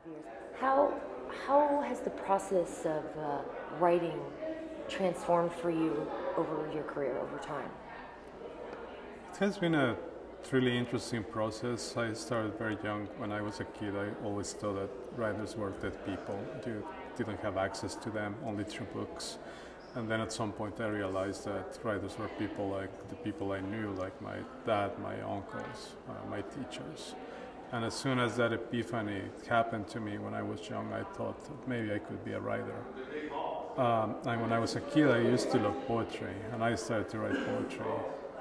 years. How has the process of writing transformed for you over your career over time? It has been a really interesting process. I started very young. When I was a kid, I always thought that writers were dead people. You didn't have access to them, only through books. And then at some point I realized that writers were people like the people I knew, like my dad, my uncles, my teachers. And as soon as that epiphany happened to me when I was young, I thought that maybe I could be a writer. And when I was a kid, I used to love poetry, and I started to write poetry.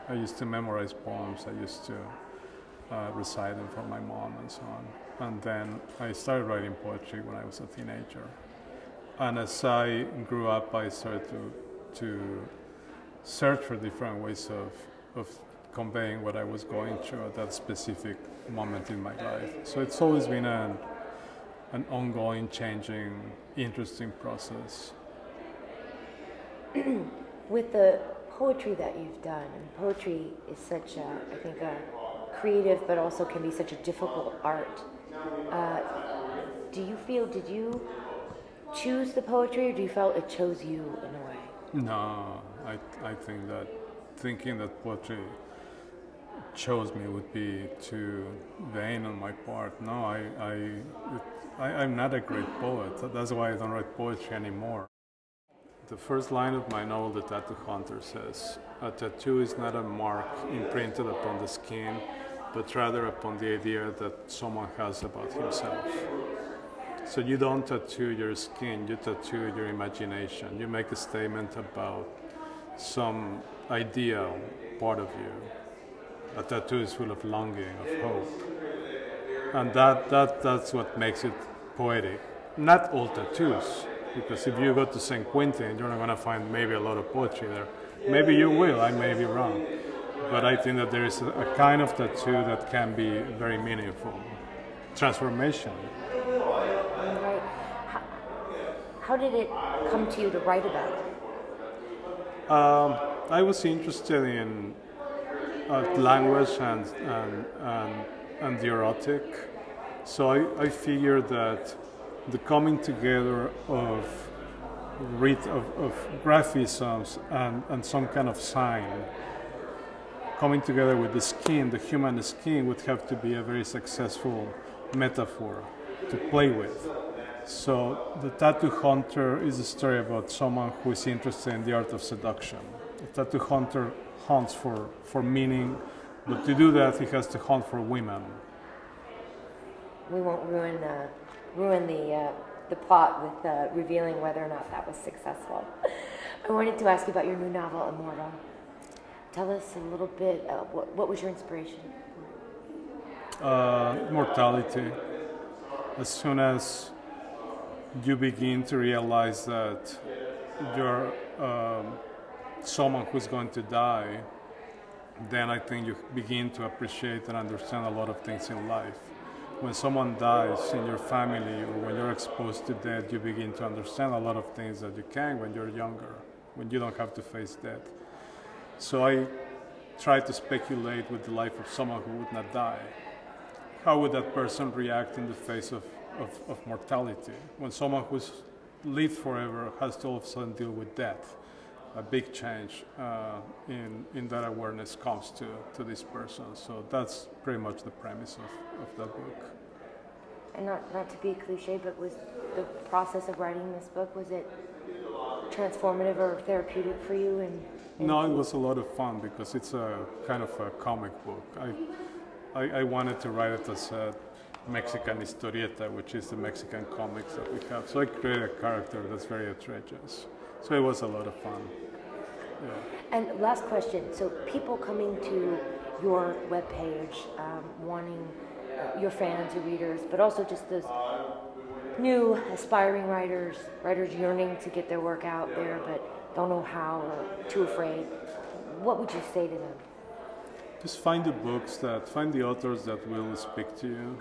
I used to memorize poems. I used to recite them for my mom and so on. And then I started writing poetry when I was a teenager. And as I grew up, I started to search for different ways of conveying what I was going through at that specific moment in my life. So it's always been an ongoing, changing, interesting process. With the poetry that you've done, and poetry is such a, I think, a creative, but also can be such a difficult art. Do you feel, did you choose the poetry, or do you feel it chose you in a way? No, I think that thinking that poetry chose me would be too vain on my part. No, I'm not a great poet. That's why I don't write poetry anymore. The first line of my novel, The Tattoo Hunter, says, "A tattoo is not a mark imprinted upon the skin, but rather upon the idea that someone has about himself." So you don't tattoo your skin, you tattoo your imagination. You make a statement about some ideal part of you. A tattoo is full of longing, of hope. And that's what makes it poetic. Not all tattoos, because if you go to St. Quentin, you're not going to find maybe a lot of poetry there. Maybe you will, I may be wrong. But I think that there is a kind of tattoo that can be very meaningful. Transformation. Right. How did it come to you to write about it? I was interested in language and the erotic. So I figured that the coming together of graphisms and some kind of sign coming together with the skin, the human skin, would have to be a very successful metaphor to play with. So The Tattoo Hunter is a story about someone who is interested in the art of seduction. The tattoo hunter hunts for meaning, but to do that he has to hunt for women. We won't ruin the plot with revealing whether or not that was successful. I wanted to ask you about your new novel, Immortal. Tell us a little bit, what was your inspiration? Mortality. As soon as you begin to realize that you're someone who's going to die, then I think you begin to appreciate and understand a lot of things in life. When someone dies in your family or when you're exposed to death, you begin to understand a lot of things that you can when you're younger, when you don't have to face death. So I try to speculate with the life of someone who would not die. How would that person react in the face of mortality? When someone who's lived forever has to all of a sudden deal with death, a big change in that awareness comes to this person. So that's pretty much the premise of that book. And not to be cliche, but was the process of writing this book, was it transformative or therapeutic for you? No, it was a lot of fun because it's a kind of a comic book. I wanted to write it as a Mexican historieta, which is the Mexican comics that we have. So I created a character that's very outrageous. So it was a lot of fun. Yeah. And last question, so people coming to your webpage, wanting your fans, your readers, but also just those new aspiring writers yearning to get their work out there but don't know how or too afraid, what would you say to them? Just find find the authors that will speak to you.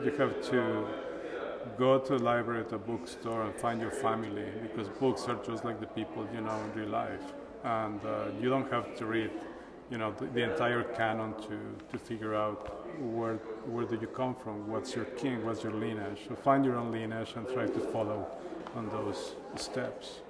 You have to go to a library, to a bookstore, and find your family, because books are just like the people you know in real life. And you don't have to read the entire canon to figure out where do you come from, what's your king, what's your lineage. So find your own lineage and try to follow on those steps.